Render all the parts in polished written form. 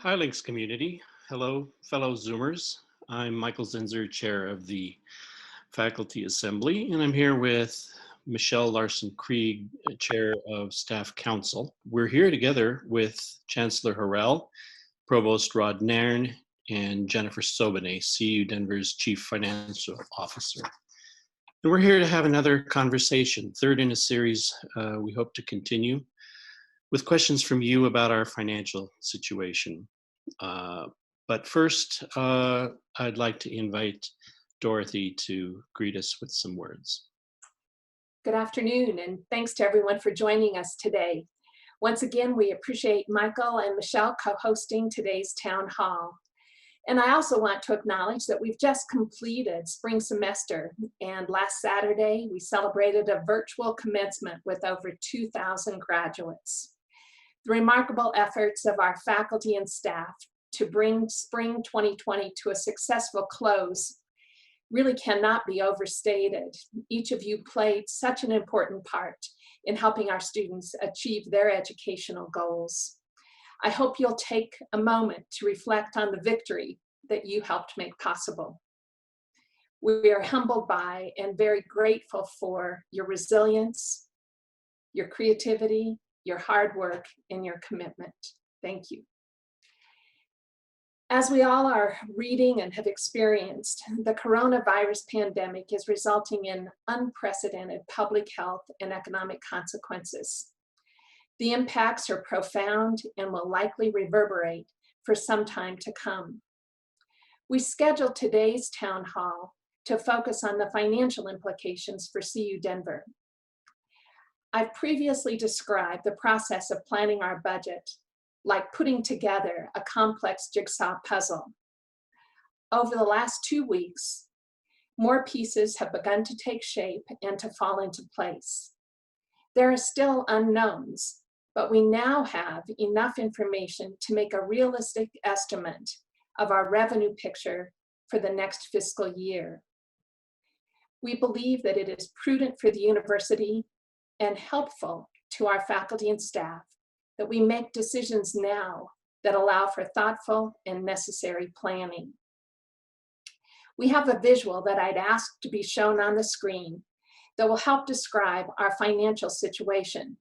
Hi, Links community. Hello, fellow Zoomers. I'm Michael Zinzer, chair of the Faculty Assembly, and I'm here with Michelle Larson-Krieg, chair of Staff Council. We're here together with Chancellor Harrell, Provost Rod Nairn, and Jennifer Sobonay, CU Denver's Chief Financial Officer. And we're here to have another conversation, third in a series we hope to continue, with questions from you about our financial situation. But first, I'd like to invite Dorothy to greet us with some words. Good afternoon, and thanks to everyone for joining us today. Once again, we appreciate Michael and Michelle co-hosting today's town hall. And I also want to acknowledge that we've just completed spring semester, and last Saturday, we celebrated a virtual commencement with over 2,000 graduates. The remarkable efforts of our faculty and staff to bring spring 2020 to a successful close really cannot be overstated. Each of you played such an important part in helping our students achieve their educational goals. I hope you'll take a moment to reflect on the victory that you helped make possible. We are humbled by and very grateful for your resilience, your creativity, your hard work, and your commitment. Thank you. As we all are reading and have experienced, the coronavirus pandemic is resulting in unprecedented public health and economic consequences. The impacts are profound and will likely reverberate for some time to come. We scheduled today's town hall to focus on the financial implications for CU Denver. I've previously described the process of planning our budget like putting together a complex jigsaw puzzle. Over the last 2 weeks, more pieces have begun to take shape and to fall into place. There are still unknowns, but we now have enough information to make a realistic estimate of our revenue picture for the next fiscal year. We believe that it is prudent for the university and helpful to our faculty and staff that we make decisions now that allow for thoughtful and necessary planning. We have a visual that I'd ask to be shown on the screen that will help describe our financial situation.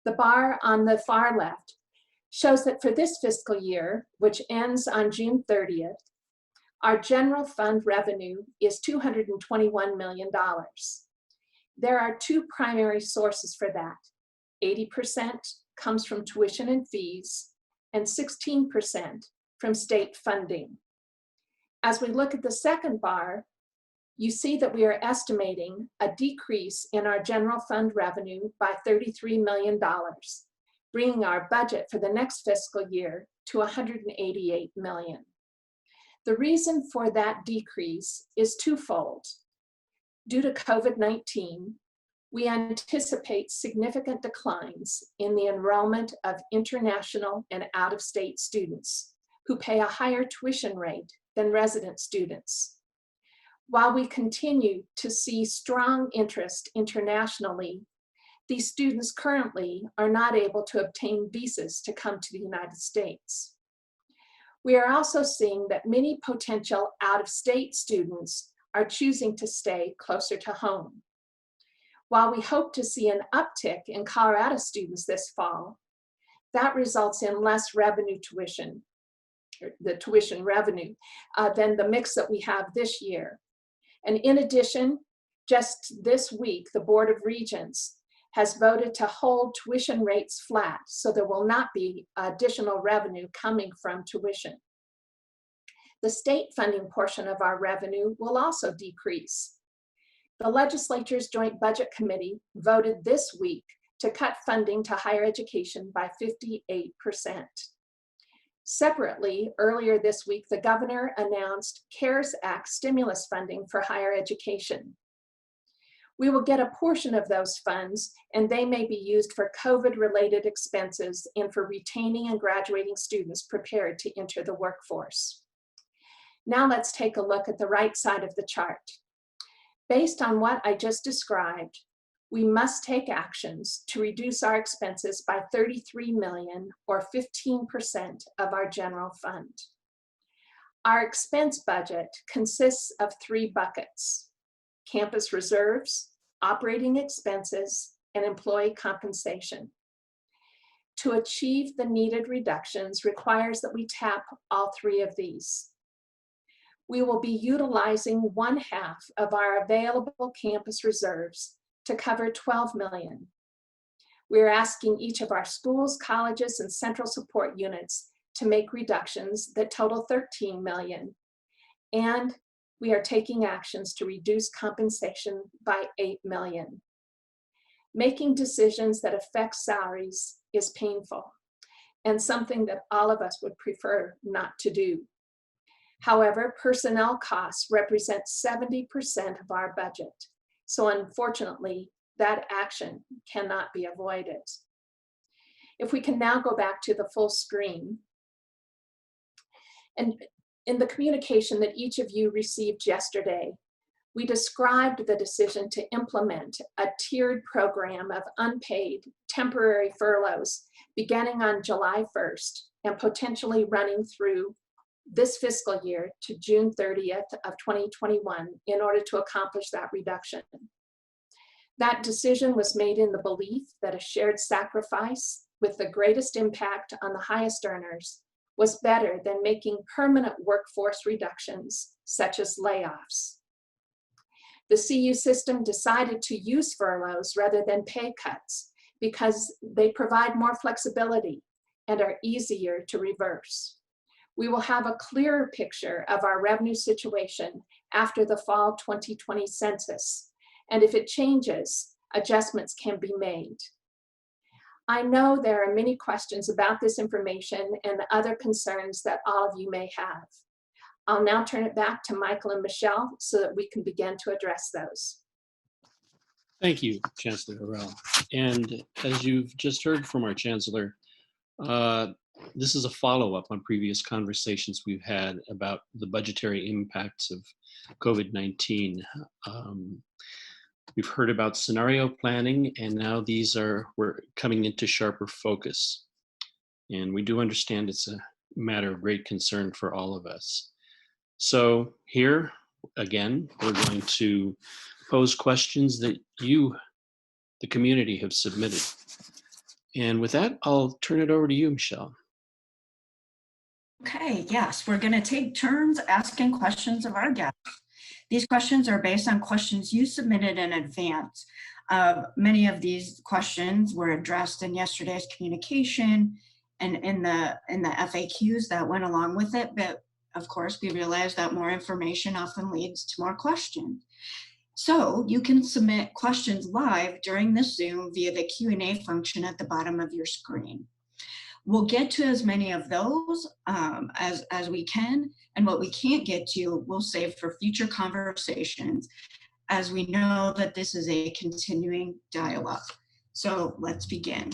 The bar on the far left shows that for this fiscal year, which ends on June 30th, our general fund revenue is $221 million. There are two primary sources for that. 80% comes from tuition and fees, and 16% from state funding. As we look at the second bar, you see that we are estimating a decrease in our general fund revenue by $33 million, bringing our budget for the next fiscal year to $188 million. The reason for that decrease is twofold. Due to COVID-19, we anticipate significant declines in the enrollment of international and out-of-state students who pay a higher tuition rate than resident students. While we continue to see strong interest internationally, these students currently are not able to obtain visas to come to the United States. We are also seeing that many potential out-of-state students are choosing to stay closer to home. While we hope to see an uptick in Colorado students this fall, that results in less revenue tuition, the tuition revenue, than the mix that we have this year. And in addition, just this week, the Board of Regents has voted to hold tuition rates flat, so there will not be additional revenue coming from tuition. The state funding portion of our revenue will also decrease. The legislature's Joint Budget Committee voted this week to cut funding to higher education by 58%. Separately, earlier this week, the governor announced CARES Act stimulus funding for higher education. We will get a portion of those funds, and they may be used for COVID-related expenses and for retaining and graduating students prepared to enter the workforce. Now let's take a look at the right side of the chart. Based on what I just described, We must take actions to reduce our expenses by 33 million or 15% of our general fund. Our expense budget consists of 3 buckets: campus reserves, operating expenses, and employee compensation. To achieve the needed reductions requires that we tap all 3 of these. We will be utilizing 1/2 of our available campus reserves to cover 12 million. We're asking each of our schools, colleges, and central support units to make reductions that total 13 million. And we are taking actions to reduce compensation by 8 million. Making decisions that affect salaries is painful and something that all of us would prefer not to do. However, personnel costs represent 70% of our budget. So unfortunately, that action cannot be avoided. If we can now go back to the full screen. And in the communication that each of you received yesterday, we described the decision to implement a tiered program of unpaid temporary furloughs beginning on July 1st and potentially running through this fiscal year to June 30th of 2021 in order to accomplish that reduction. That decision was made in the belief that a shared sacrifice with the greatest impact on the highest earners was better than making permanent workforce reductions, such as layoffs. The CU system decided to use furloughs rather than pay cuts because they provide more flexibility and are easier to reverse. We will have a clearer picture of our revenue situation after the fall 2020 census, and if it changes, adjustments can be made. I know there are many questions about this information and other concerns that all of you may have. I'll now turn it back to Michael and Michelle so that we can begin to address those. Thank you, Chancellor Harrell. And as you've just heard from our Chancellor, this is a follow-up on previous conversations we've had about the budgetary impacts of COVID-19. We've heard about scenario planning, and now we're coming into sharper focus. And we do understand it's a matter of great concern for all of us. So here, again, we're going to pose questions that you, the community, have submitted. And with that, I'll turn it over to you, Michelle. Okay, yes, we're going to take turns asking questions of our guests. These questions are based on questions you submitted in advance. Many of these questions were addressed in yesterday's communication and in the FAQs that went along with it, but of course, we realize that more information often leads to more questions. So you can submit questions live during this Zoom via the Q&A function at the bottom of your screen. We'll get to as many of those as we can, and what we can't get to, we'll save for future conversations, as we know that this is a continuing dialogue. So let's begin.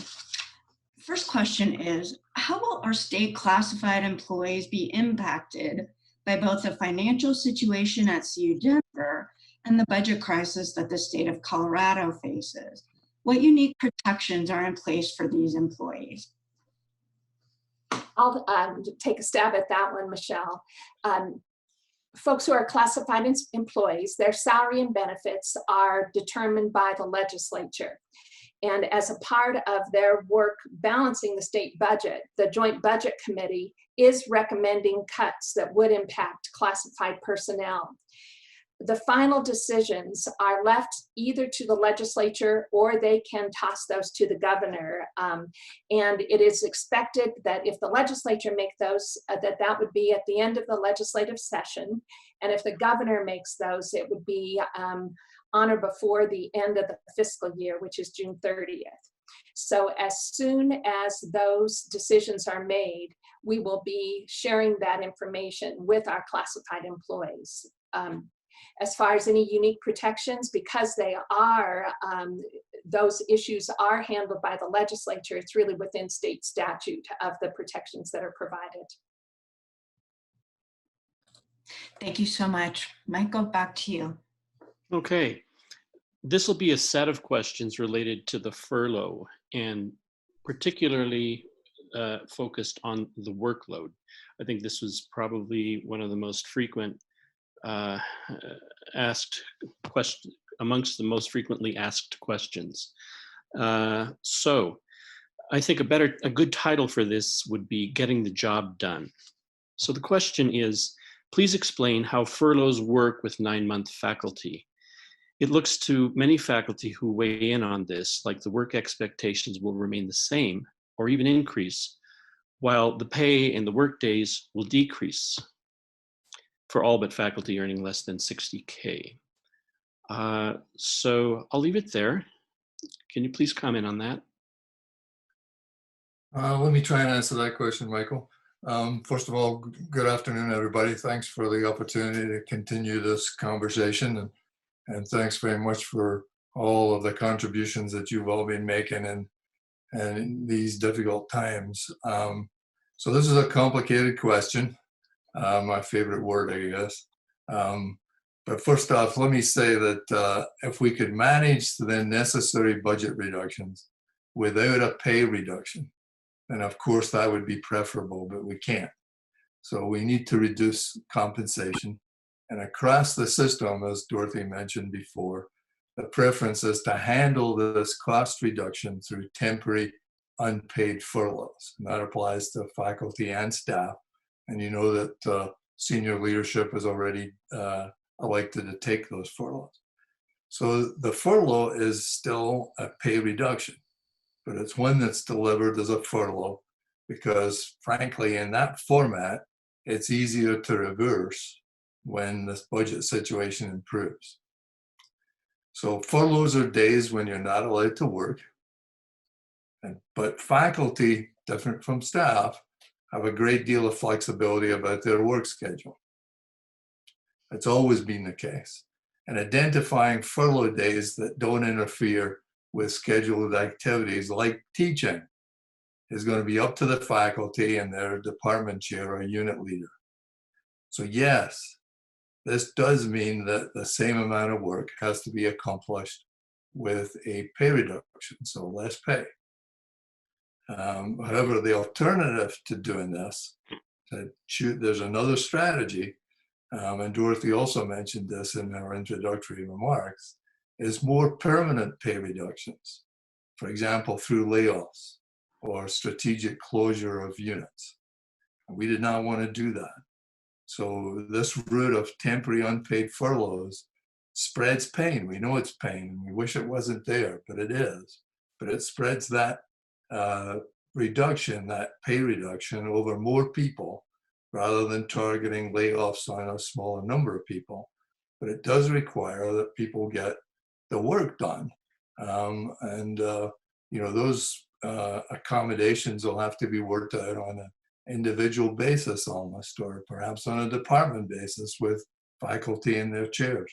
First question is, how will our state classified employees be impacted by both the financial situation at CU Denver and the budget crisis that the state of Colorado faces? What unique protections are in place for these employees? I'll take a stab at that one, Michelle. Folks who are classified as employees, their salary and benefits are determined by the legislature. And as a part of their work balancing the state budget, the Joint Budget Committee is recommending cuts that would impact classified personnel. The final decisions are left either to the legislature or they can toss those to the governor. And it is expected that if the legislature make those, that would be at the end of the legislative session. And if the governor makes those, it would be on or before the end of the fiscal year, which is June 30th. So as soon as those decisions are made, we will be sharing that information with our classified employees. As far as any unique protections, because they are, those issues are handled by the legislature, it's really within state statute of the protections that are provided. Thank you so much. Michael, back to you. Okay. This will be a set of questions related to the furlough and particularly focused on the workload. I think this was probably one of the most frequent uh, asked question amongst the most frequently asked questions. So I think a good title for this would be Getting the Job Done. So the question is, please explain how furloughs work with 9-month faculty. It looks to many faculty who weigh in on this like the work expectations will remain the same or even increase, while the pay and the work days will decrease for all but faculty earning less than 60K. So I'll leave it there. Can you please comment on that? Let me try and answer that question, Michael. First of all, good afternoon, everybody. Thanks for the opportunity to continue this conversation, and thanks very much for all of the contributions that you've all been making and in these difficult times. So this is a complicated question, my favorite word, I guess. But first off, let me say that if we could manage the necessary budget reductions without a pay reduction, then of course that would be preferable, but we can't. So we need to reduce compensation. And across the system, as Dorothy mentioned before, the preference is to handle this cost reduction through temporary unpaid furloughs. And that applies to faculty and staff. And you know that senior leadership has already elected to take those furloughs. So the furlough is still a pay reduction, but it's one that's delivered as a furlough because, frankly, in that format, it's easier to reverse when this budget situation improves. So furloughs are days when you're not allowed to work, but faculty, different from staff, have a great deal of flexibility about their work schedule. It's always been the case. And identifying furlough days that don't interfere with scheduled activities like teaching is going to be up to the faculty and their department chair or unit leader. So yes, this does mean that the same amount of work has to be accomplished with a pay reduction, so less pay. However, the alternative to doing this, there's another strategy, and Dorothy also mentioned this in her introductory remarks, is more permanent pay reductions, for example, through layoffs or strategic closure of units. We did not want to do that. So this route of temporary unpaid furloughs spreads pain. We know it's pain, and we wish it wasn't there, but it is. But it spreads that reduction, that pay reduction, over more people rather than targeting layoffs on a smaller number of people. But it does require that people get the work done. Those accommodations will have to be worked out on an individual basis almost, or perhaps on a department basis with faculty in their chairs.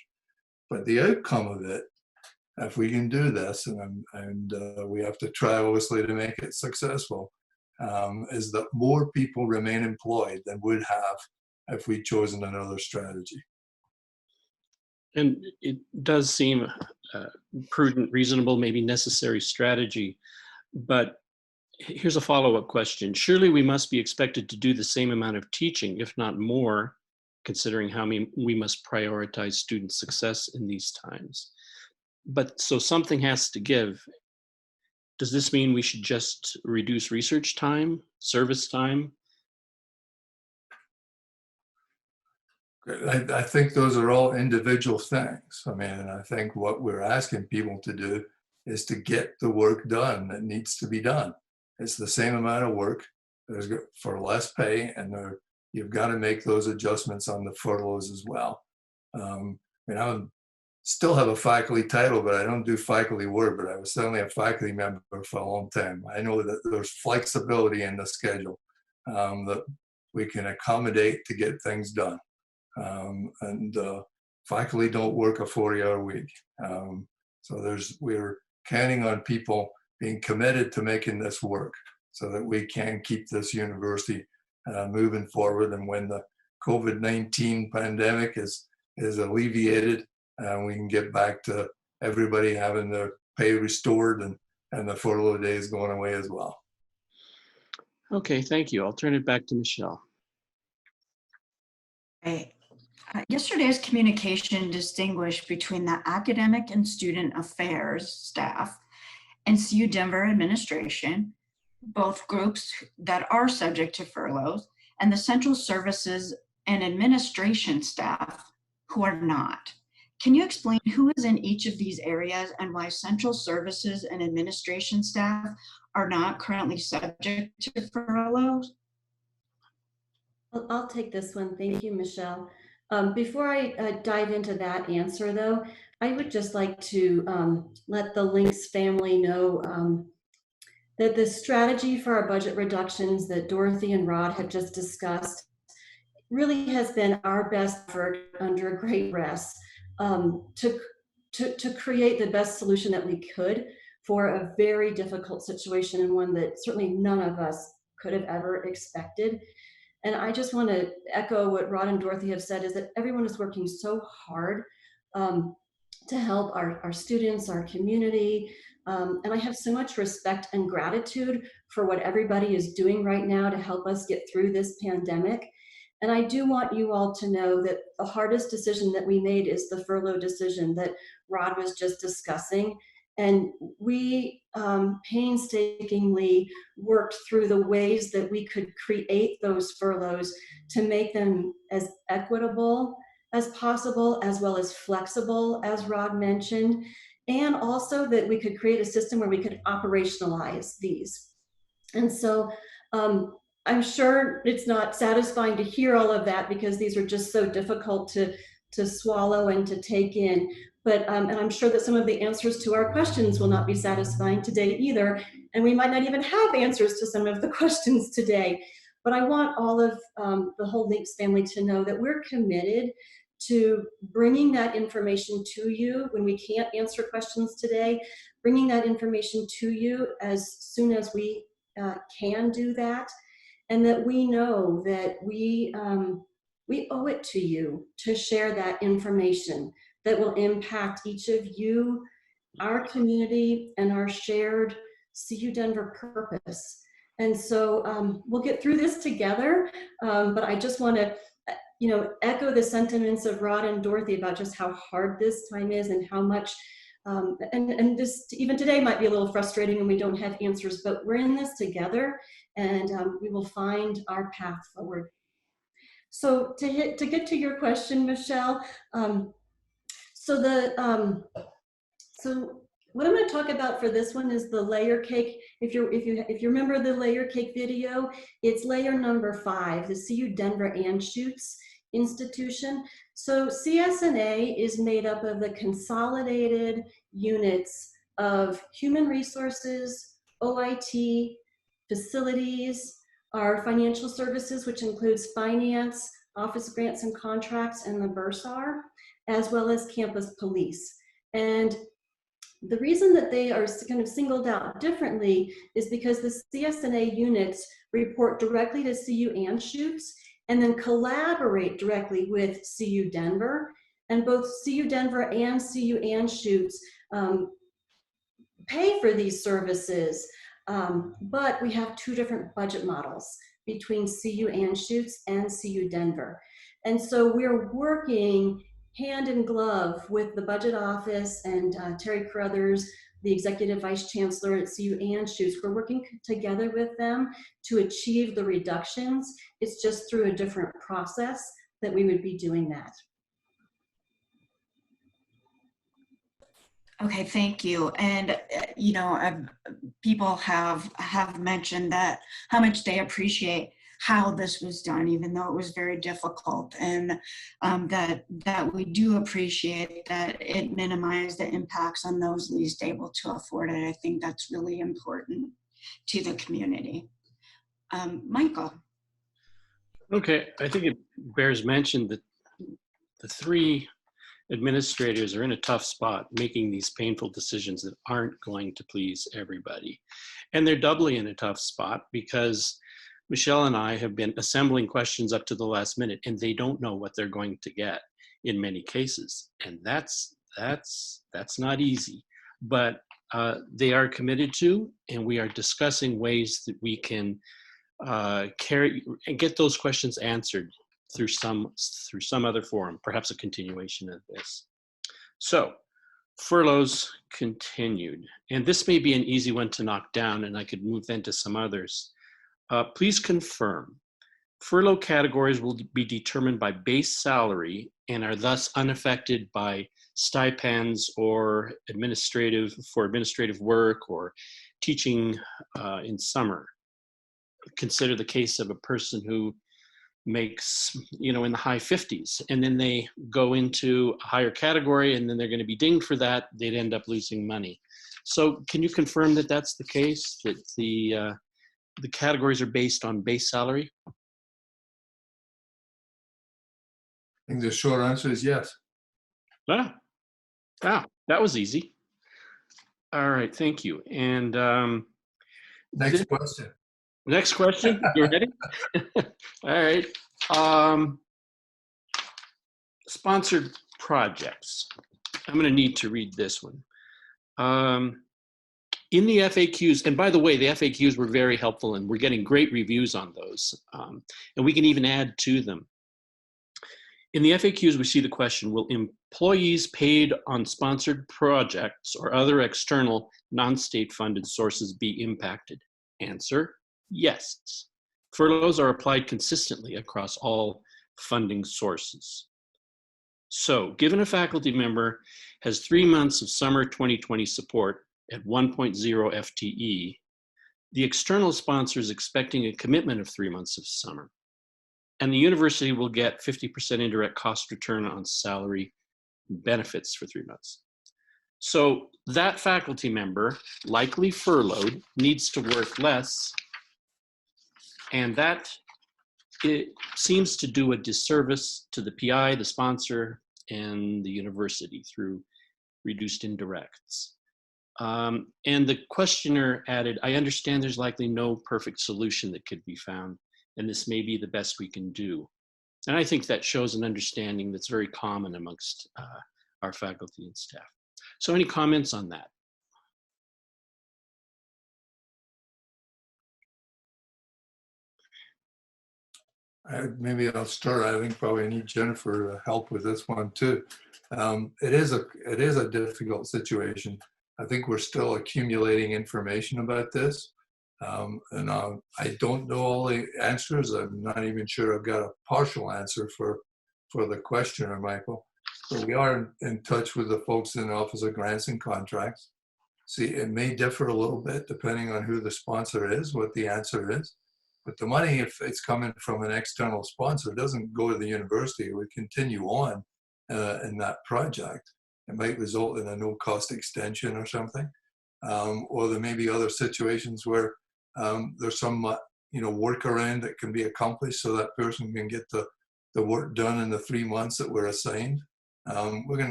But the outcome of it, if we can do this, and we have to try obviously to make it successful, is that more people remain employed than would have if we'd chosen another strategy. And it does seem prudent, reasonable, maybe necessary strategy. But here's a follow-up question. Surely we must be expected to do the same amount of teaching, if not more, considering how we must prioritize student success in these times. But so something has to give. Does this mean we should just reduce research time, service time? I think those are all individual things. I mean, I think what we're asking people to do is to get the work done that needs to be done. It's the same amount of work for less pay, and you've got to make those adjustments on the furloughs as well. I still have a faculty title, but I don't do faculty work, but I was certainly a faculty member for a long time. I know that there's flexibility in the schedule that we can accommodate to get things done. Faculty don't work a 40-hour week. So we're counting on people being committed to making this work so that we can keep this university moving forward. And when the COVID-19 pandemic is alleviated, we can get back to everybody having their pay restored and the furlough days going away as well. Okay, thank you. I'll turn it back to Michelle. Right. Yesterday's communication distinguished between the academic and student affairs staff and CU Denver administration, both groups that are subject to furloughs, and the central services and administration staff who are not. Can you explain who is in each of these areas and why central services and administration staff are not currently subject to furloughs? I'll take this one. Thank you, Michelle. Before I dive into that answer, though, I would just like to let the Lynx family know that the strategy for our budget reductions that Dorothy and Rod have just discussed really has been our best effort under great stress to create the best solution that we could for a very difficult situation, and one that certainly none of us could have ever expected. And I just want to echo what Rod and Dorothy have said, is that everyone is working so hard to help our students, our community. And I have so much respect and gratitude for what everybody is doing right now to help us get through this pandemic. And I do want you all to know that the hardest decision that we made is the furlough decision that Rod was just discussing. And we painstakingly worked through the ways that we could create those furloughs to make them as equitable as possible, as well as flexible, as Rod mentioned, and also that we could create a system where we could operationalize these. And so I'm sure it's not satisfying to hear all of that, because these are just so difficult to swallow and to take in. But and I'm sure that some of the answers to our questions will not be satisfying today either, and we might not even have answers to some of the questions today. But I want all of the whole Lynx family to know that we're committed to bringing that information to you when we can't answer questions today, bringing that information to you as soon as we can do that, and that we know that we owe it to you to share that information that will impact each of you, our community, and our shared CU Denver purpose. And so we'll get through this together, but I just want to echo the sentiments of Rod and Dorothy about just how hard this time is, and how much, and this even today might be a little frustrating and we don't have answers, but we're in this together, and we will find our path forward. So to get to your question, Michelle, so what I'm going to talk about for this one is the layer cake. If you remember the layer cake video, it's layer number 5, the CU Denver Anschutz institution. So CSNA is made up of the consolidated units of human resources, OIT, facilities, our financial services, which includes finance, office grants and contracts, and the Bursar, as well as campus police. And the reason that they are kind of singled out differently is because the CSNA units report directly to CU Anschutz and then collaborate directly with CU Denver. And both CU Denver and CU Anschutz pay for these services, but we have 2 different budget models between CU Anschutz and CU Denver. And so we're working hand in glove with the budget office and Terry Carruthers, the executive vice chancellor at CU Anschutz. We're working together with them to achieve the reductions. It's just through a different process that we would be doing that. Okay, thank you. And people have mentioned that how much they appreciate how this was done, even though it was very difficult, and that we do appreciate that it minimized the impacts on those least able to afford it. I think that's really important to the community. Michael. Okay, I think it bears mention that the 3 administrators are in a tough spot making these painful decisions that aren't going to please everybody. And they're doubly in a tough spot because Michelle and I have been assembling questions up to the last minute, and they don't know what they're going to get in many cases. And that's That's not easy, but they are committed to, and we are discussing ways that we can carry and get those questions answered through some other forum, perhaps a continuation of this. So, furloughs continued, and this may be an easy one to knock down, and I could move then to some others. Please confirm. Furlough categories will be determined by base salary and are thus unaffected by stipends or administrative work or teaching in summer. Consider the case of a person who makes, in the high 50s, and then they go into a higher category, and then they're going to be dinged for that. They'd end up losing money. So can you confirm that that's the case, that the categories are based on base salary? I think the short answer is yes. Wow, that was easy. All right, thank you. And Next question. Next question, you ready? All right. Sponsored projects. I'm going to need to read this one. In the FAQs, and by the way, the FAQs were very helpful, and we're getting great reviews on those. And we can even add to them. In the FAQs, we see the question, will employees paid on sponsored projects or other external non-state funded sources be impacted? Answer, yes. Furloughs are applied consistently across all funding sources. So, given a faculty member has 3 months of summer 2020 support at 1.0 FTE, the external sponsor is expecting a commitment of 3 months of summer, and the university will get 50% indirect cost return on salary benefits for 3 months. So that faculty member, likely furloughed, needs to work less, and that it seems to do a disservice to the PI, the sponsor, and the university through reduced indirects. And the questioner added, I understand there's likely no perfect solution that could be found, and this may be the best we can do. And I think that shows an understanding that's very common amongst our faculty and staff. So any comments on that? Maybe I'll start. I think probably I need Jennifer to help with this one too. It is a difficult situation. I think we're still accumulating information about this. And I don't know all the answers. I'm not even sure I've got a partial answer for the questioner, Michael. But we are in touch with the folks in the Office of Grants and Contracts. See, it may differ a little bit depending on who the sponsor is, what the answer is. But the money, if it's coming from an external sponsor, doesn't go to the university. It would continue on in that project. It might result in a no-cost extension or something. Or there may be other situations where there's some workaround that can be accomplished so that person can get the work done in the 3 months that were assigned.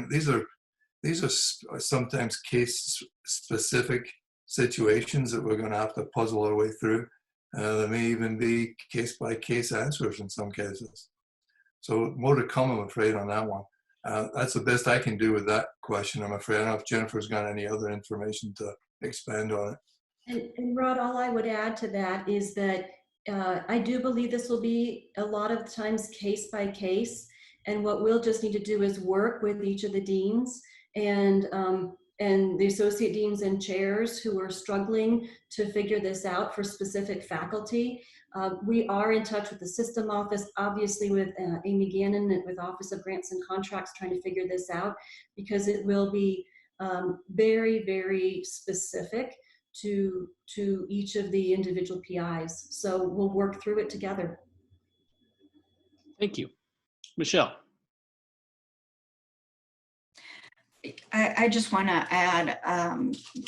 These are sometimes case-specific situations that we're going to have to puzzle our way through. There may even be case-by-case answers in some cases. So more to come, I'm afraid, on that one. That's the best I can do with that question, I'm afraid. I don't know if Jennifer's got any other information to expand on it. And Rod, all I would add to that is that I do believe this will be a lot of times case by case. And what we'll just need to do is work with each of the deans and the associate deans and chairs who are struggling to figure this out for specific faculty. We are in touch with the system office, obviously with Amy Gannon and with Office of Grants and Contracts trying to figure this out, because it will be very, very specific to each of the individual PIs. So we'll work through it together. Thank you. Michelle. I just want to add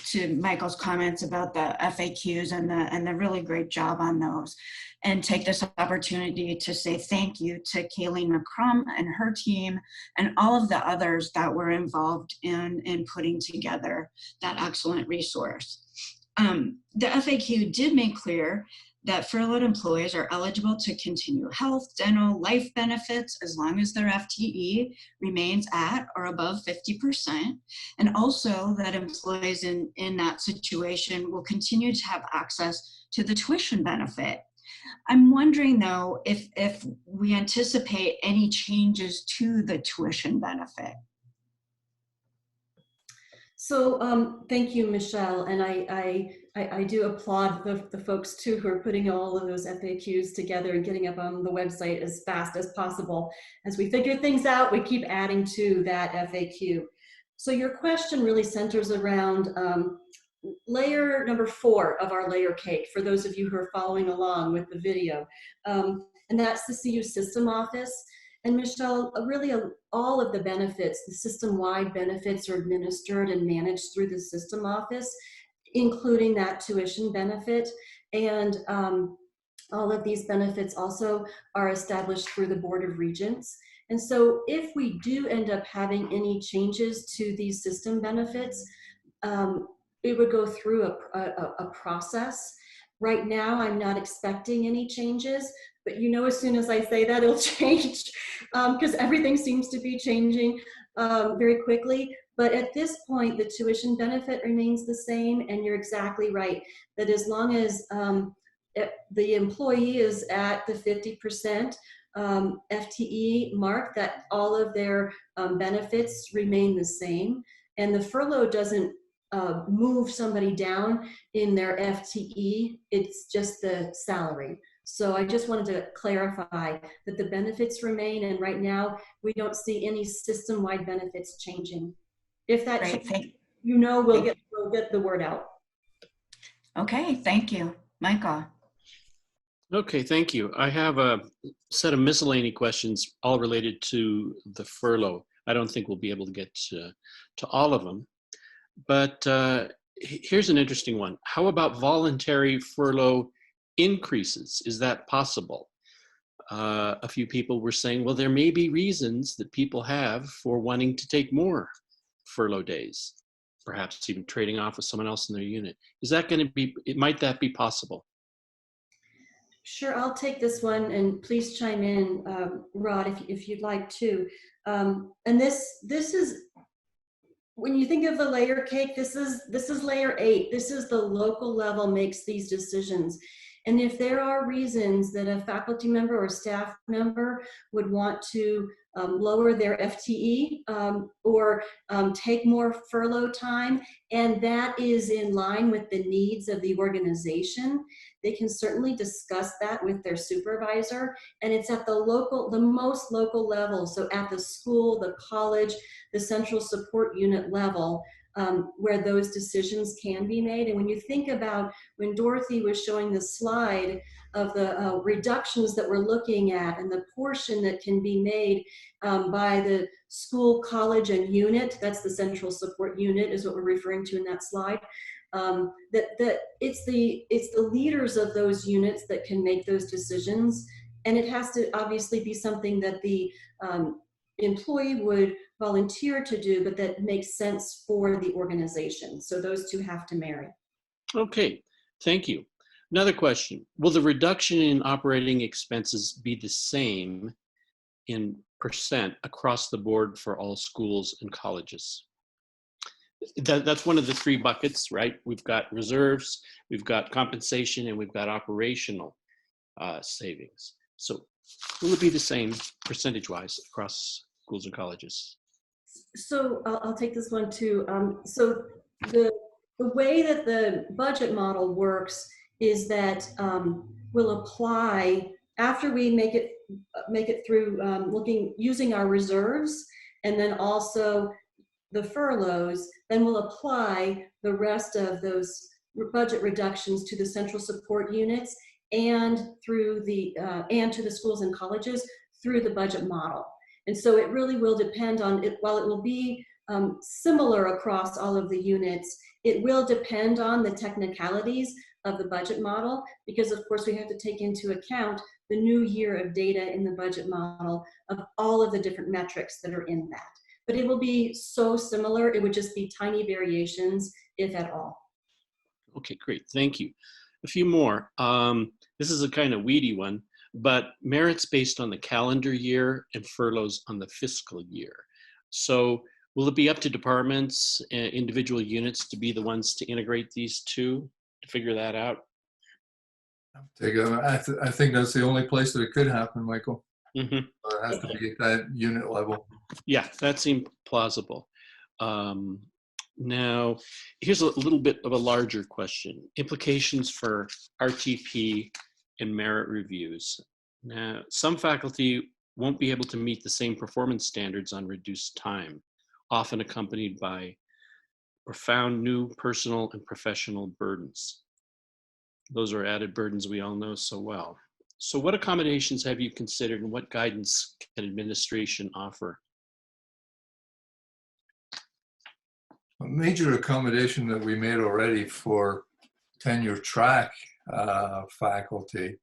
to Michael's comments about the FAQs and the really great job on those, and take this opportunity to say thank you to Kayleen McCrum and her team and all of the others that were involved in putting together that excellent resource. The FAQ did make clear that furloughed employees are eligible to continue health, dental, life benefits as long as their FTE remains at or above 50%. And also that employees in that situation will continue to have access to the tuition benefit. I'm wondering though, if we anticipate any changes to the tuition benefit. So thank you, Michelle. And I do applaud the folks too who are putting all of those FAQs together and getting up on the website as fast as possible. As we figure things out, we keep adding to that FAQ. So your question really centers around layer number 4 of our layer cake, for those of you who are following along with the video. And that's the CU System Office. And Michelle, really all of the benefits, the system-wide benefits are administered and managed through the system office, including that tuition benefit. And all of these benefits also are established through the Board of Regents. And so if we do end up having any changes to these system benefits, it would go through a process. Right now, I'm not expecting any changes, but you know, as soon as I say that, it'll change because everything seems to be changing very quickly. But at this point, the tuition benefit remains the same, and you're exactly right, that as long as the employee is at the 50% FTE mark, that all of their benefits remain the same. And the furlough doesn't move somebody down in their FTE, it's just the salary. So I just wanted to clarify that the benefits remain, and right now we don't see any system-wide benefits changing. If that changes, you know, we'll get the word out. Okay, thank you. Michael. Okay, thank you. I have a set of miscellaneous questions all related to the furlough. I don't think we'll be able to get to all of them, but here's an interesting one. How about voluntary furlough increases? Is that possible? A few people were saying, well, there may be reasons that people have for wanting to take more furlough days, perhaps even trading off with someone else in their unit. Is that going to be, might that be possible? Sure, I'll take this one, and please chime in, Rod, if you'd like to. And this is, when you think of the layer cake, this is layer 8. This is the local level makes these decisions. And if there are reasons that a faculty member or staff member would want to lower their FTE or take more furlough time, and that is in line with the needs of the organization, they can certainly discuss that with their supervisor. And it's at the most local level. So at the school, the college, the central support unit level, where those decisions can be made. And when you think about when Dorothy was showing the slide of the reductions that we're looking at and the portion that can be made by the school, college, and unit, that's the central support unit is what we're referring to in that slide, that it's the leaders of those units that can make those decisions. And it has to obviously be something that the employee would volunteer to do, but that makes sense for the organization. So those two have to marry. Okay, thank you. Another question. Will the reduction in operating expenses be the same in percent across the board for all schools and colleges? That's one of the 3 buckets, right? We've got reserves, we've got compensation, and we've got operational savings. So will it be the same percentage-wise across schools and colleges? So I'll take this one too. So the way that the budget model works is that we'll apply after we make it through using our reserves, and then also the furloughs, then we'll apply the rest of those budget reductions to the central support units and through the and to the schools and colleges through the budget model. And so it really will depend on it. While it will be similar across all of the units, it will depend on the technicalities of the budget model, because of course we have to take into account the new year of data in the budget model of all of the different metrics that are in that. But it will be so similar, it would just be tiny variations, if at all. Okay, great, thank you. A few more. This is a kind of weedy one, but merits based on the calendar year and furloughs on the fiscal year. So will it be up to departments and individual units to be the ones to integrate these two, to figure that out? I think that's the only place that it could happen, Michael. Mm-hmm. It has to be at that unit level. Yeah, that seemed plausible. Now, here's a little bit of a larger question. Implications for RTP and merit reviews. Now, some faculty won't be able to meet the same performance standards on reduced time, often accompanied by profound new personal and professional burdens. Those are added burdens we all know so well. So what accommodations have you considered, and what guidance can administration offer? A major accommodation that we made already for tenure track faculty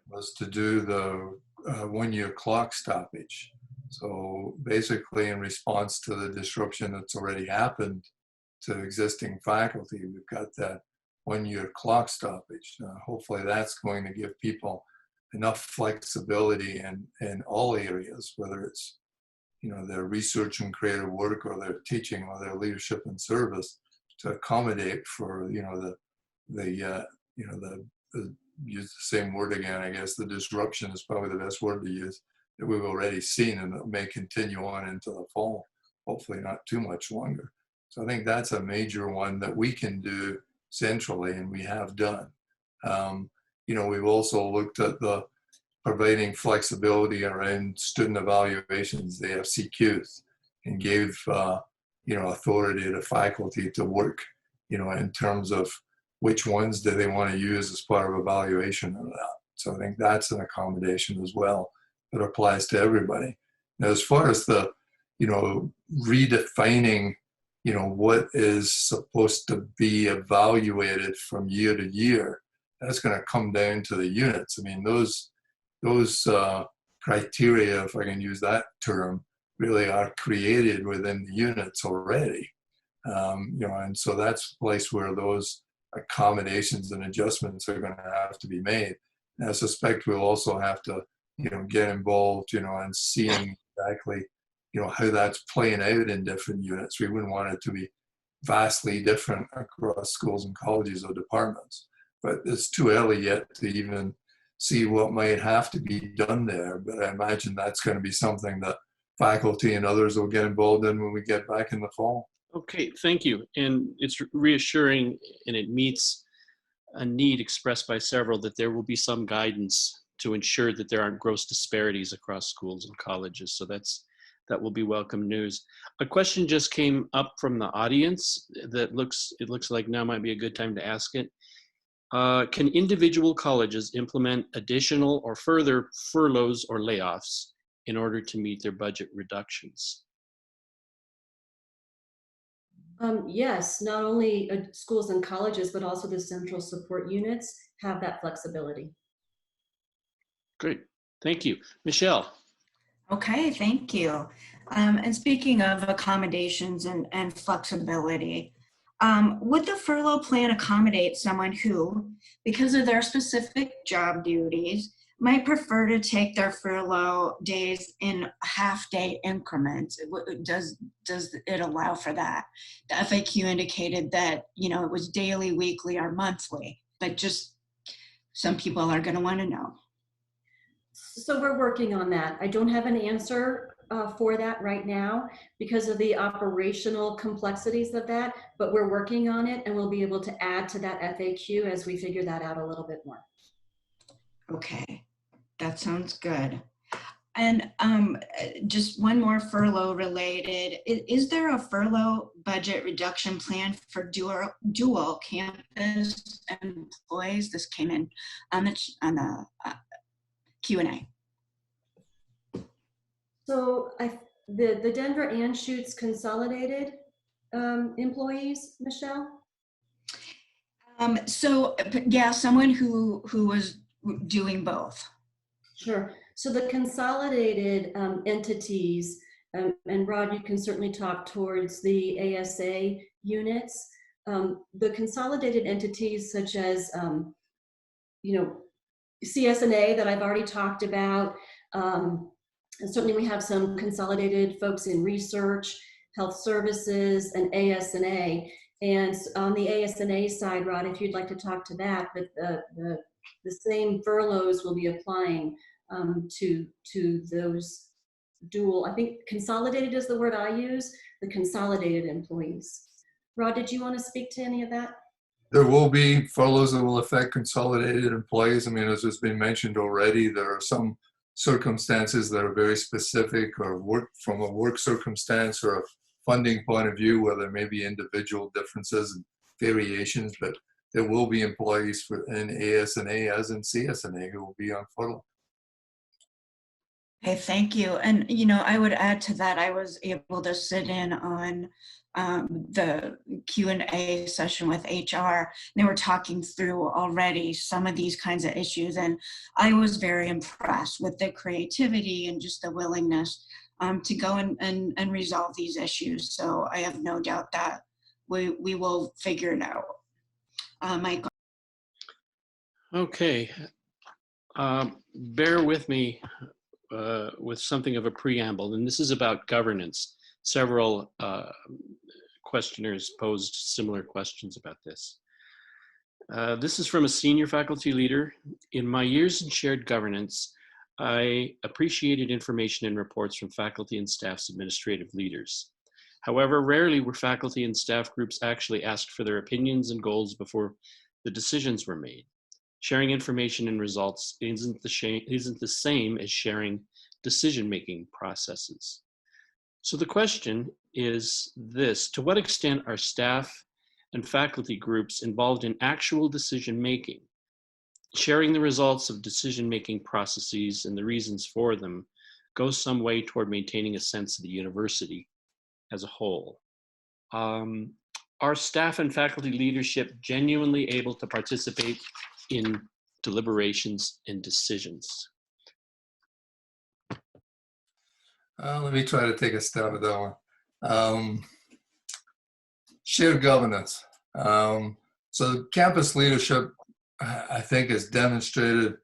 was to do the 1 year clock stoppage. So basically, in response to the disruption that's already happened to existing faculty, we've got that 1 year clock stoppage. Hopefully that's going to give people enough flexibility in all areas, whether it's their research and creative work, or their teaching, or their leadership and service, to accommodate for use the same word again, I guess, the disruption is probably the best word to use, that we've already seen, and that may continue on into the fall, hopefully not too much longer. So I think that's a major one that we can do centrally, and we have done. We've also looked at the providing flexibility around student evaluations, the FCQs, and gave authority to faculty to work, in terms of which ones do they want to use as part of evaluation or that. So I think that's an accommodation as well that applies to everybody. Now, as far as the, redefining, what is supposed to be evaluated from year to year, that's going to come down to the units. I mean, those criteria, if I can use that term, really are created within the units already. And so that's a place where those accommodations and adjustments are going to have to be made. And I suspect we'll also have to, get involved, and seeing exactly, how that's playing out in different units. We wouldn't want it to be vastly different across schools and colleges or departments, but it's too early yet to even see what might have to be done there. But I imagine that's going to be something that faculty and others will get involved in when we get back in the fall. Okay, thank you. And it's reassuring, and it meets a need expressed by several, that there will be some guidance to ensure that there aren't gross disparities across schools and colleges. So that will be welcome news. A question just came up from the audience that it looks like now might be a good time to ask it. Can individual colleges implement additional or further furloughs or layoffs in order to meet their budget reductions? Yes, not only schools and colleges, but also the central support units have that flexibility. Great, thank you. Michelle. Okay, thank you. And speaking of accommodations and flexibility, would the furlough plan accommodate someone who, because of their specific job duties, might prefer to take their furlough days in half-day increments? Does it allow for that? The FAQ indicated that, it was daily, weekly, or monthly, but just some people are going to want to know. So we're working on that. I don't have an answer for that right now because of the operational complexities of that, but we're working on it, and we'll be able to add to that FAQ as we figure that out a little bit more. Okay, that sounds good. And just one more furlough related. Is there a furlough budget reduction plan for dual campus employees? This came in on the Q&A. So the Denver Anschutz consolidated employees, Michelle? So yeah, someone who was doing both. Sure. So the consolidated entities, and Rod, you can certainly talk towards the ASA units. The consolidated entities such as, CSNA that I've already talked about. And certainly we have some consolidated folks in research, health services, and ASNA. And on the ASNA side, Rod, if you'd like to talk to that, but the same furloughs will be applying to those dual, I think consolidated is the word I use, the consolidated employees. Rod, did you want to speak to any of that? There will be furloughs that will affect consolidated employees. I mean, as has been mentioned already, there are some circumstances that are very specific or work from a work circumstance or a funding point of view where there may be individual differences and variations, but there will be employees in ASNA as in CSNA who will be on furlough. Okay, thank you. And, you know, I would add to that, I was able to sit in on the Q&A session with HR. They were talking through already some of these kinds of issues. And I was very impressed with the creativity and just the willingness to go and resolve these issues. So I have no doubt that we will figure it out. Michael. Okay. Bear with me with something of a preamble, and this is about governance. Several questioners posed similar questions about this. This is from a senior faculty leader. In my years in shared governance, I appreciated information and reports from faculty and staff's administrative leaders. However, rarely were faculty and staff groups actually asked for their opinions and goals before the decisions were made. Sharing information and results isn't the same as sharing decision-making processes. So the question is this: to what extent are staff and faculty groups involved in actual decision-making? Sharing the results of decision-making processes and the reasons for them goes some way toward maintaining a sense of the university as a whole. Are staff and faculty leadership genuinely able to participate in deliberations and decisions? Let me try to take a stab at that one. Shared governance. So campus leadership, I think, has demonstrated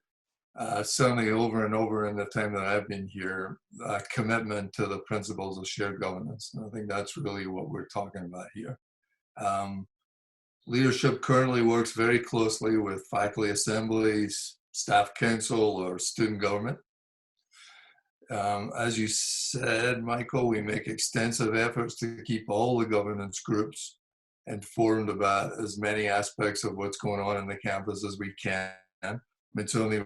certainly over and over in the time that I've been here, a commitment to the principles of shared governance. And I think that's really what we're talking about here. Leadership currently works very closely with faculty assemblies, staff council, or student government. As you said, Michael, we make extensive efforts to keep all the governance groups informed about as many aspects of what's going on in the campus as we can. I mean, certainly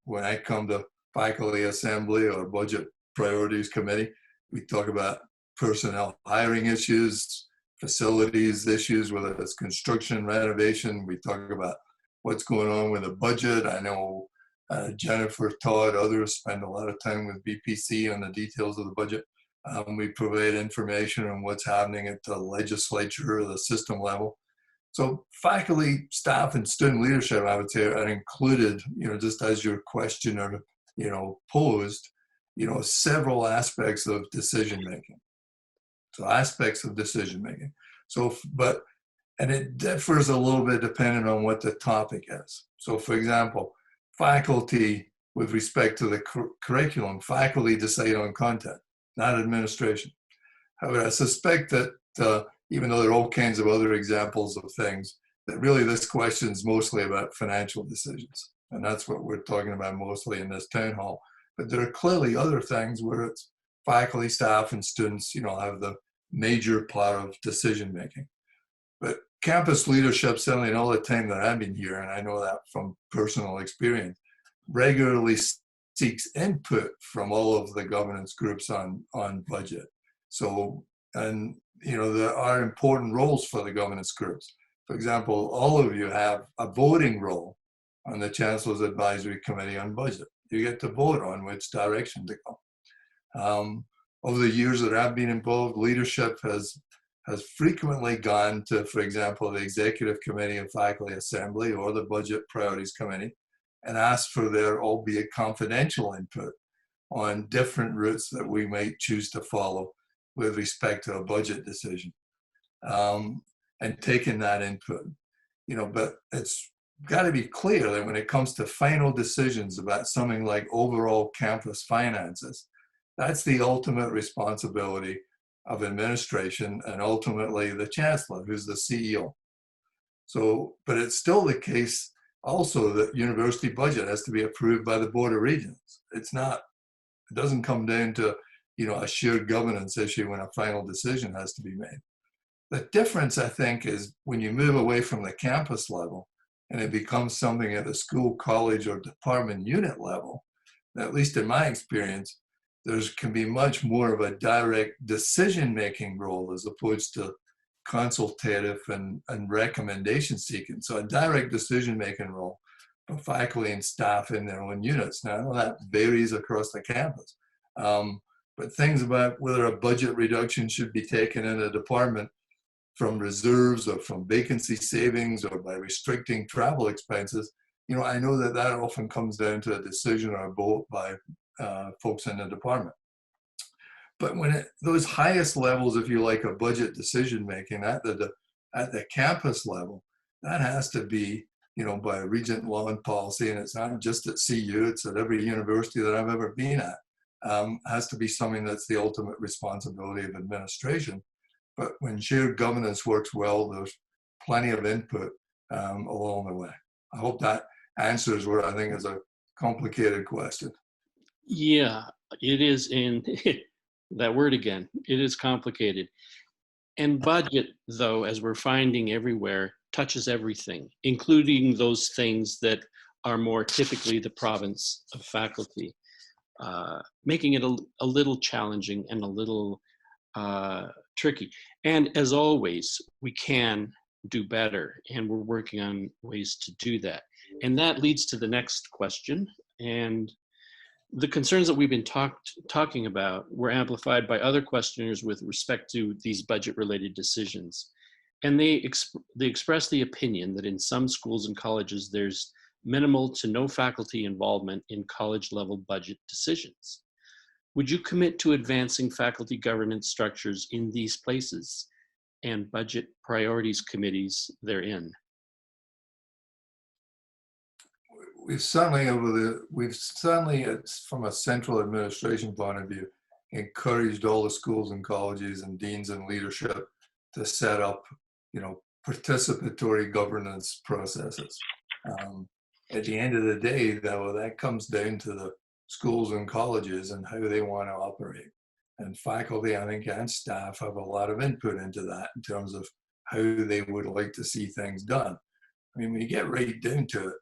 when I come to faculty assembly or budget priorities committee, we talk about personnel hiring issues, facilities issues, whether it's construction, renovation. We talk about what's going on with the budget. I know Jennifer, Todd, others spend a lot of time with BPC on the details of the budget. We provide information on what's happening at the legislature or the system level. So faculty, staff, and student leadership, I would say, are included, you know, just as your questioner, you know, posed, you know, several aspects of decision making. So aspects of decision making. So, and it differs a little bit depending on what the topic is. So for example, faculty, with respect to the curriculum, faculty decide on content, not administration. However, I suspect that even though there are all kinds of other examples of things, that really this question is mostly about financial decisions. And that's what we're talking about mostly in this town hall. But there are clearly other things where it's faculty, staff, and students, you know, have the major part of decision making. But campus leadership, certainly in all the time that I've been here, and I know that from personal experience, regularly seeks input from all of the governance groups on budget. So, and you know, there are important roles for the governance groups. For example, all of you have a voting role on the Chancellor's Advisory Committee on Budget. You get to vote on which direction to go. Over the years that I've been involved, leadership has frequently gone to, for example, the Executive Committee of Faculty Assembly or the Budget Priorities Committee and asked for their, albeit confidential, input on different routes that we might choose to follow with respect to a budget decision, and taking that input. You know, but it's got to be clear that when it comes to final decisions about something like overall campus finances, that's the ultimate responsibility of administration and ultimately the chancellor, who's the CEO. So, but it's still the case also that university budget has to be approved by the Board of Regents. It's not, it doesn't come down to, you know, a shared governance issue when a final decision has to be made. The difference, I think, is when you move away from the campus level and it becomes something at the school, college, or department unit level, at least in my experience, there can be much more of a direct decision-making role as opposed to consultative and recommendation seeking. So a direct decision-making role for faculty and staff in their own units. Now, I know that varies across the campus, but things about whether a budget reduction should be taken in a department from reserves or from vacancy savings or by restricting travel expenses, you know, I know that that often comes down to a decision or a vote by folks in the department. But when those highest levels, if you like, of budget decision making at the campus level, that has to be, you know, by regent law and policy, and it's not just at CU, it's at every university that I've ever been at, has to be something that's the ultimate responsibility of administration. But when shared governance works well, there's plenty of input along the way. I hope that answers what I think is a complicated question. Yeah, it is. In that word again, it is complicated. And budget, though, as we're finding everywhere, touches everything, including those things that are more typically the province of faculty, making it a little challenging and a little tricky. And as always, we can do better, and we're working on ways to do that. And that leads to the next question. And the concerns that we've been talking about were amplified by other questioners with respect to these budget-related decisions. And they express the opinion that in some schools and colleges, there's minimal to no faculty involvement in college-level budget decisions. Would you commit to advancing faculty governance structures in these places and budget priorities committees therein? We've certainly from a central administration point of view, encouraged all the schools and colleges and deans and leadership to set up, you know, participatory governance processes. At the end of the day, though, that comes down to the schools and colleges and how they want to operate. And faculty, I think, and staff have a lot of input into that in terms of how they would like to see things done. I mean, when you get right down to it,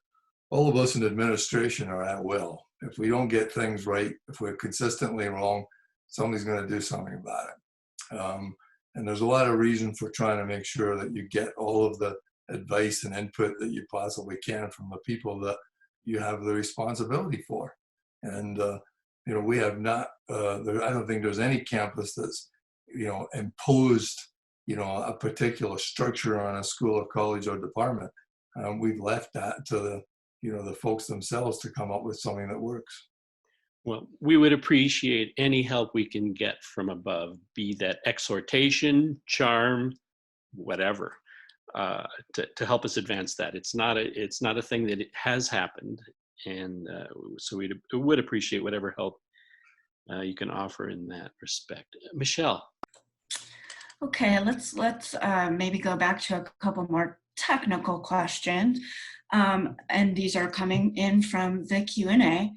all of us in administration are at will. If we don't get things right, if we're consistently wrong, somebody's going to do something about it. And there's a lot of reason for trying to make sure that you get all of the advice and input that you possibly can from the people that you have the responsibility for. And, you know, we have not, I don't think there's any campus that's, you know, imposed, you know, a particular structure on a school or college or department. We've left that to the, you know, the folks themselves to come up with something that works. Well, we would appreciate any help we can get from above, be that exhortation, charm, whatever, to help us advance that. It's not a thing that it has happened, and so we would appreciate whatever help you can offer in that respect. Michelle. Okay, let's maybe go back to a couple more technical questions. And these are coming in from the Q&A.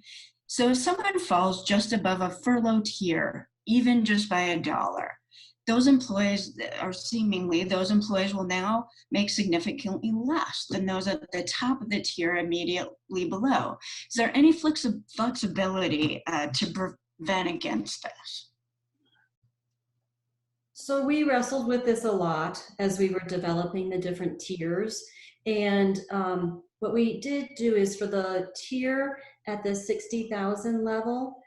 So if someone falls just above a furlough tier, even just by $1, those employees will now make significantly less than those at the top of the tier immediately below. Is there any flexibility to prevent against this? So we wrestled with this a lot as we were developing the different tiers. And what we did do is for the tier at the 60,000 level,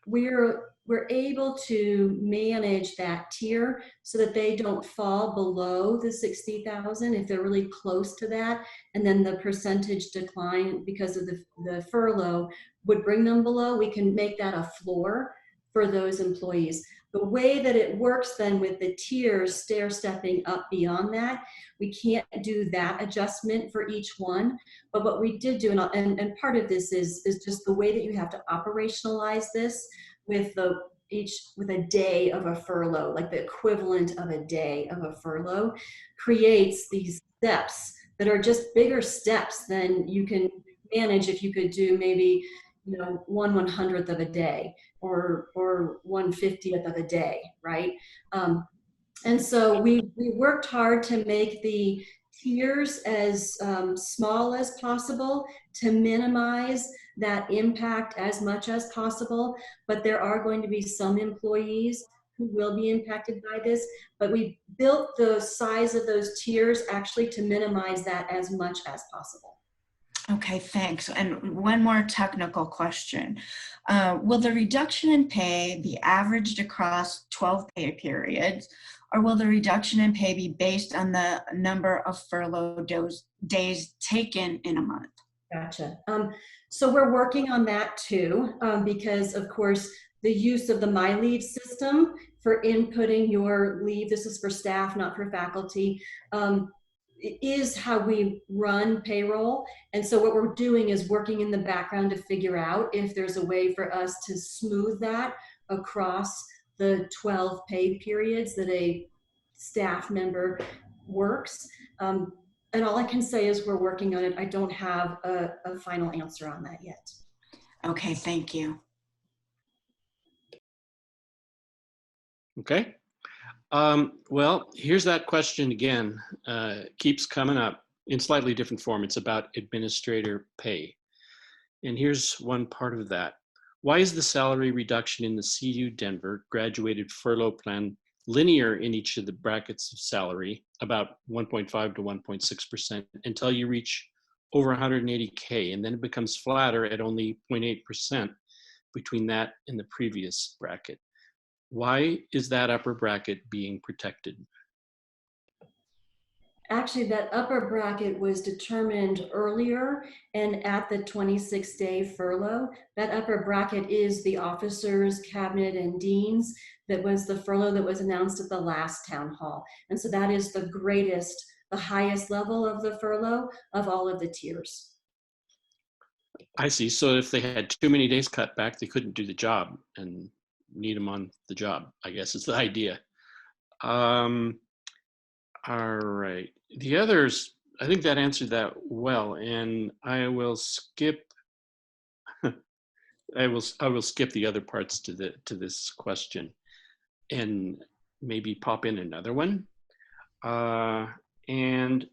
we're able to manage that tier so that they don't fall below the 60,000 if they're really close to that. And then the percentage decline because of the furlough would bring them below. We can make that a floor for those employees. The way that it works then with the tiers stair stepping up beyond that, we can't do that adjustment for each one. But what we did do, and part of this is just the way that you have to operationalize this with with a day of a furlough, like the equivalent of a day of a furlough, creates these steps that are just bigger steps than you can manage if you could do maybe 1/100th of a day or 1/50th of a day, right? And so we worked hard to make the tiers as small as possible to minimize that impact as much as possible. But there are going to be some employees who will be impacted by this. But we built the size of those tiers actually to minimize that as much as possible. Okay, thanks. And one more technical question. Will the reduction in pay be averaged across 12 pay periods, or will the reduction in pay be based on the number of furlough days taken in a month? Gotcha. So we're working on that too, because of course, the use of the My Leave system for inputting your leave, this is for staff, not for faculty, is how we run payroll. And so what we're doing is working in the background to figure out if there's a way for us to smooth that across the 12 pay periods that a staff member works. And all I can say is we're working on it. I don't have a final answer on that yet. Okay, thank you. Okay. Well, here's that question again. Keeps coming up in slightly different form. It's about administrator pay. And here's one part of that. Why is the salary reduction in the CU Denver graduated furlough plan linear in each of the brackets of salary, about 1.5 to 1.6%, until you reach over 180K, and then it becomes flatter at only 0.8% between that and the previous bracket? Why is that upper bracket being protected? Actually, that upper bracket was determined earlier and at the 26-day furlough. That upper bracket is the officers, cabinet, and deans. That was the furlough that was announced at the last town hall. And so that is the greatest, the highest level of the furlough of all of the tiers. I see. So if they had too many days cut back, they couldn't do the job and need them on the job, I guess is the idea. All right. The others, I think that answered that well, and I will skip. I will skip the other parts to this question, and maybe pop in another one. And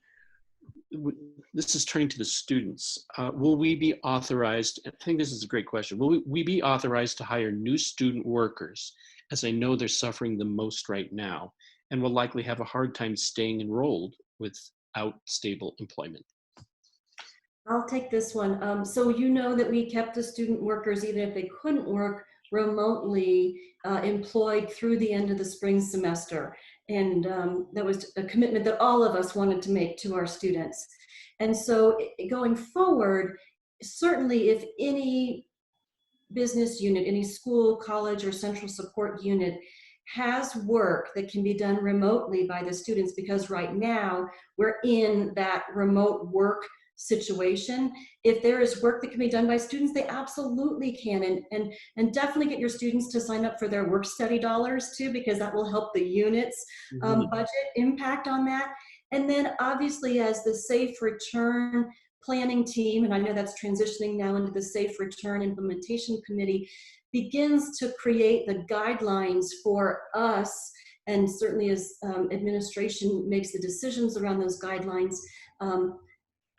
this is turning to the students. Will we be authorized? I think this is a great question. Will we be authorized to hire new student workers, as I know they're suffering the most right now, and will likely have a hard time staying enrolled without stable employment? I'll take this one. So you know that we kept the student workers, even if they couldn't work remotely, employed through the end of the spring semester. And that was a commitment that all of us wanted to make to our students. And so going forward, certainly if any business unit, any school, college, or central support unit has work that can be done remotely by the students, because right now we're in that remote work situation. If there is work that can be done by students, they absolutely can, and definitely get your students to sign up for their work study dollars too, because that will help the unit's budget impact on that. And then obviously as the Safe Return planning team, and I know that's transitioning now into the Safe Return Implementation Committee, begins to create the guidelines for us, and certainly as administration makes the decisions around those guidelines,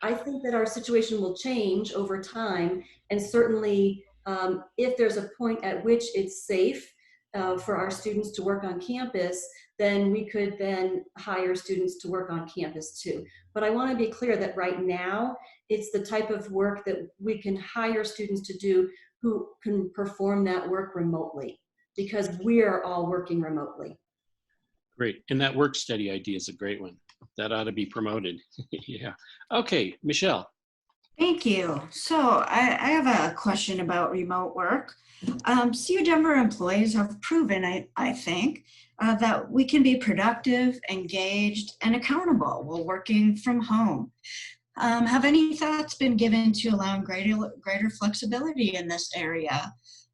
I think that our situation will change over time, and certainly if there's a point at which it's safe for our students to work on campus, then we could then hire students to work on campus too. But I want to be clear that right now, it's the type of work that we can hire students to do who can perform that work remotely, because we're all working remotely. Great. And that work study idea is a great one. That ought to be promoted. Yeah. Okay, Michelle. Thank you. So I have a question about remote work. CU Denver employees have proven, I think, that we can be productive, engaged, and accountable while working from home. Have any thoughts been given to allowing greater flexibility in this area?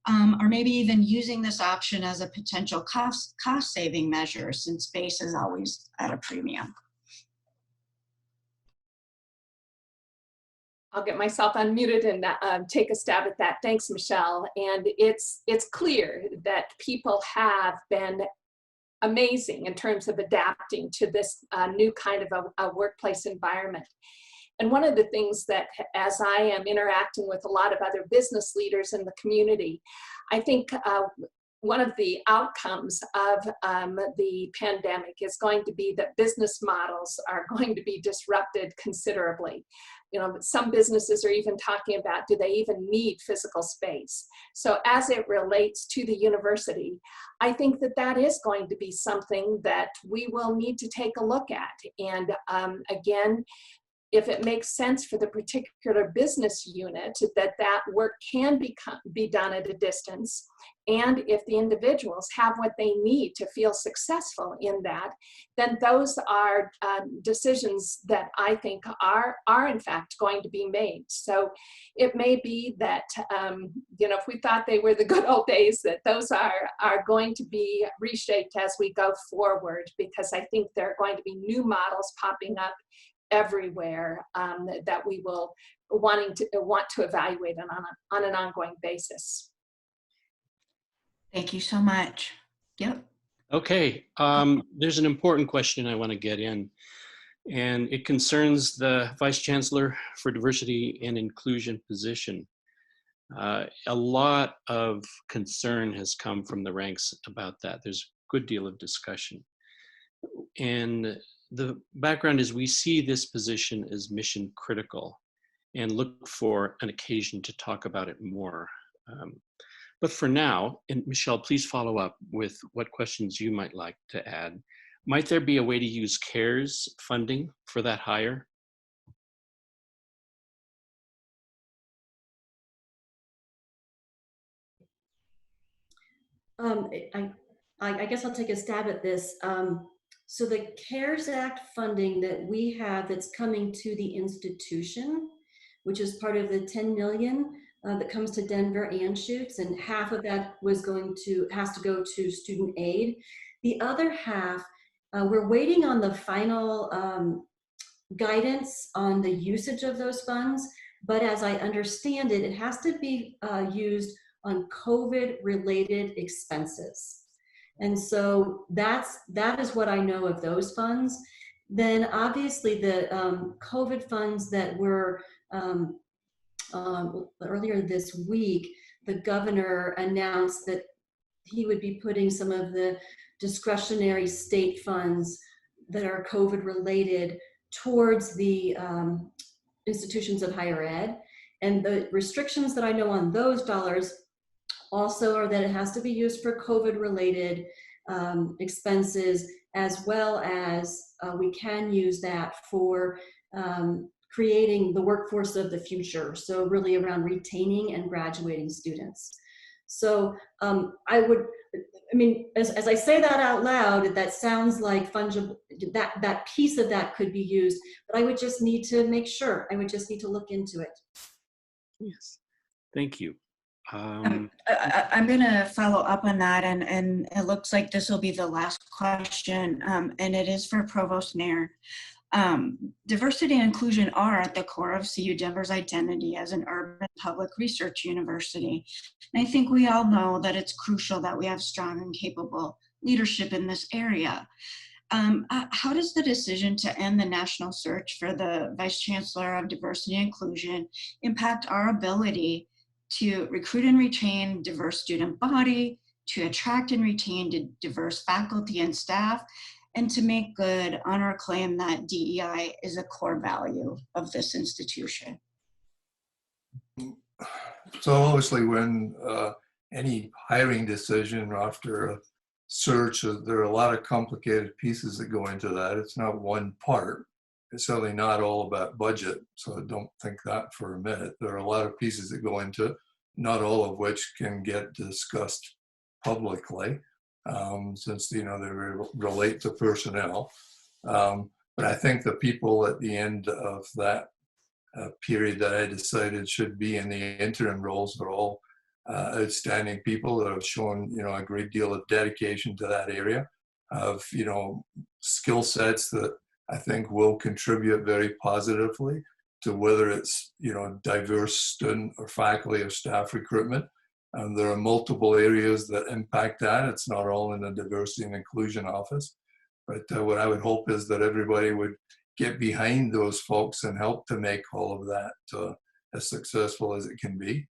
Or maybe even using this option as a potential cost saving measure, since space is always at a premium? I'll get myself unmuted and take a stab at that. Thanks, Michelle. And it's clear that people have been amazing in terms of adapting to this new kind of a workplace environment. And one of the things that, as I am interacting with a lot of other business leaders in the community, I think one of the outcomes of the pandemic is going to be that business models are going to be disrupted considerably. You know, some businesses are even talking about, do they even need physical space? So as it relates to the university, I think that that is going to be something that we will need to take a look at. And again, if it makes sense for the particular business unit that work can be done at a distance, and if the individuals have what they need to feel successful in that, then those are decisions that I think are in fact going to be made. So it may be that, you know, if we thought they were the good old days, that those are going to be reshaped as we go forward, because I think there are going to be new models popping up everywhere that we will want to evaluate on an ongoing basis. Thank you so much. Yep. Okay, there's an important question I want to get in, and it concerns the Vice Chancellor for Diversity and Inclusion position. A lot of concern has come from the ranks about that. There's a good deal of discussion. And the background is we see this position as mission critical and look for an occasion to talk about it more. But for now, and Michelle, please follow up with what questions you might like to add. Might there be a way to use CARES funding for that hire? I guess I'll take a stab at this. So the CARES Act funding that we have that's coming to the institution, which is part of the 10 million that comes to Denver Anschutz, and half of that has to go to student aid. The other half, we're waiting on the final guidance on the usage of those funds, but as I understand it, it has to be used on COVID-related expenses. And so that is what I know of those funds. Then obviously the COVID funds that were earlier this week, the governor announced that he would be putting some of the discretionary state funds that are COVID related towards the institutions of higher ed. And the restrictions that I know on those dollars also are that it has to be used for COVID-related expenses, as well as we can use that for creating the workforce of the future. So really around retaining and graduating students. So as I say that out loud, that sounds like fungible, that piece of that could be used, but I would just need to make sure, I would just need to look into it. Yes, thank you. I'm going to follow up on that, and it looks like this will be the last question, and it is for Provost Nairn. Diversity and inclusion are at the core of CU Denver's identity as an urban public research university. And I think we all know that it's crucial that we have strong and capable leadership in this area. How does the decision to end the national search for the Vice Chancellor of Diversity and Inclusion impact our ability to recruit and retain diverse student body, to attract and retain diverse faculty and staff, and to make good on our claim that DEI is a core value of this institution? So obviously when any hiring decision after a search, there are a lot of complicated pieces that go into that. It's not one part. it's certainly not all about budget, so don't think that for a minute. There are a lot of pieces that go into it, not all of which can get discussed publicly, since they relate to personnel. But I think the people at the end of that period that I decided should be in the interim roles are all outstanding people that have shown a great deal of dedication to that area, of skill sets that I think will contribute very positively to whether it's diverse student or faculty or staff recruitment. There are multiple areas that impact that. It's not all in the diversity and inclusion office, but what I would hope is that everybody would get behind those folks and help to make all of that as successful as it can be.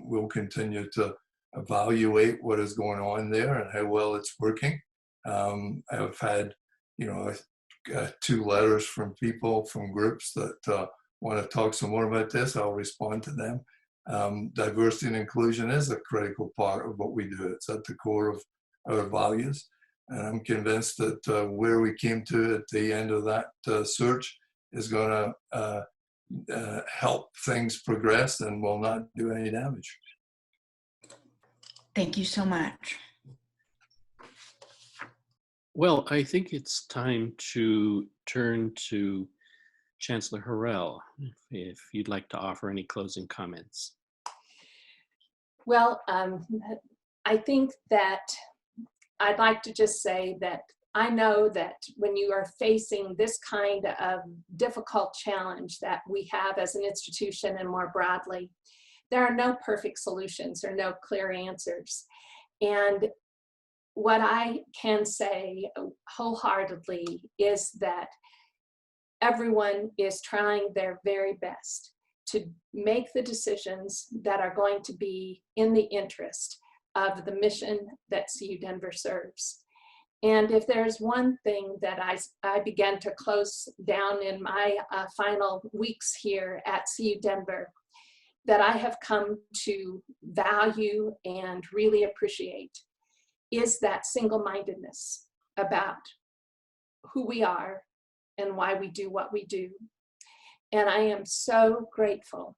We'll continue to evaluate what is going on there and how well it's working. I've had, 2 letters from people, from groups that want to talk some more about this. I'll respond to them. Diversity and inclusion is a critical part of what we do. It's at the core of our values. And I'm convinced that where we came to at the end of that search is going to help things progress and will not do any damage. Thank you so much. Well, I think it's time to turn to Chancellor Harrell, if you'd like to offer any closing comments. Well, I think that I'd like to just say that I know that when you are facing this kind of difficult challenge that we have as an institution and more broadly, there are no perfect solutions or no clear answers. And what I can say wholeheartedly is that everyone is trying their very best to make the decisions that are going to be in the interest of the mission that CU Denver serves. And if there's one thing that I began to close down in my final weeks here at CU Denver that I have come to value and really appreciate is that single-mindedness about who we are and why we do what we do. And I am so grateful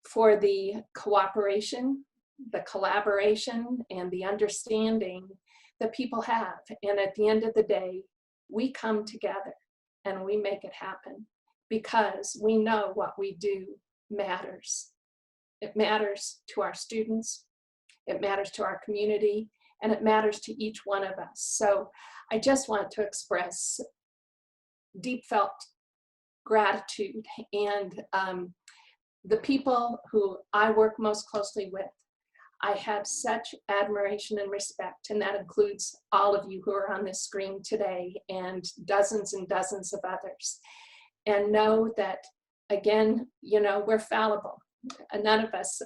for the cooperation, the collaboration, and the understanding that people have. And at the end of the day, we come together and we make it happen because we know what we do matters. It matters to our students, it matters to our community, and it matters to each one of us. So I just want to express deep felt gratitude, and the people who I work most closely with, I have such admiration and respect, and that includes all of you who are on this screen today and dozens of others. And know that, again, we're fallible. None of us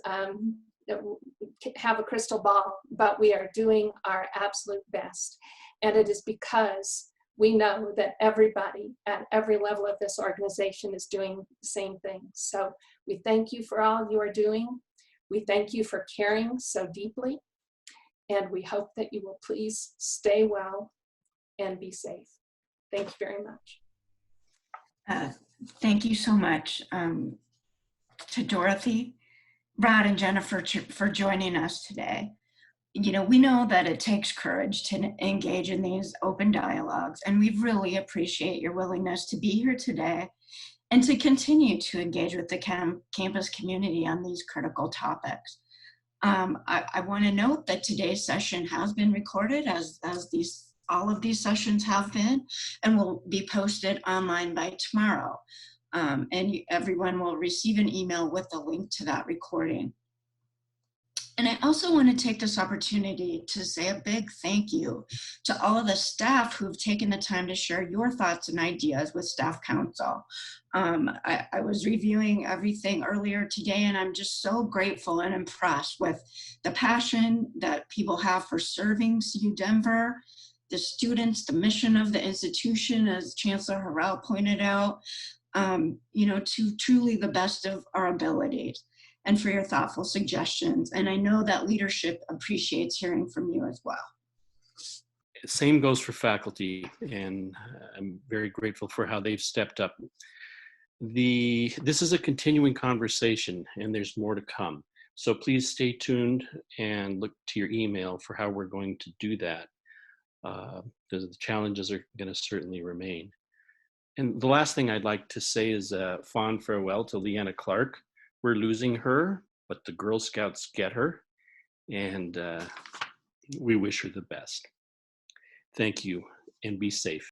have a crystal ball, but we are doing our absolute best. And it is because we know that everybody at every level of this organization is doing the same thing. So we thank you for all you are doing. We thank you for caring so deeply. And we hope that you will please stay well and be safe. Thank you very much. Thank you so much to Dorothy, Rod, and Jennifer for joining us today. We know that it takes courage to engage in these open dialogues, and we really appreciate your willingness to be here today and to continue to engage with the campus community on these critical topics. I want to note that today's session has been recorded, as all of these sessions have been, and will be posted online by tomorrow. And everyone will receive an email with a link to that recording. And I also want to take this opportunity to say a big thank you to all of the staff who've taken the time to share your thoughts and ideas with Staff Council. I was reviewing everything earlier today, and I'm just so grateful and impressed with the passion that people have for serving CU Denver, the students, the mission of the institution, as Chancellor Harrell pointed out, to truly the best of our abilities, and for your thoughtful suggestions. And I know that leadership appreciates hearing from you as well. Same goes for faculty, and I'm very grateful for how they've stepped up. This is a continuing conversation, and there's more to come. So please stay tuned and look to your email for how we're going to do that, because the challenges are going to certainly remain. And the last thing I'd like to say is a fond farewell to Leanna Clark. We're losing her, but the Girl Scouts get her, and we wish her the best. Thank you, and be safe.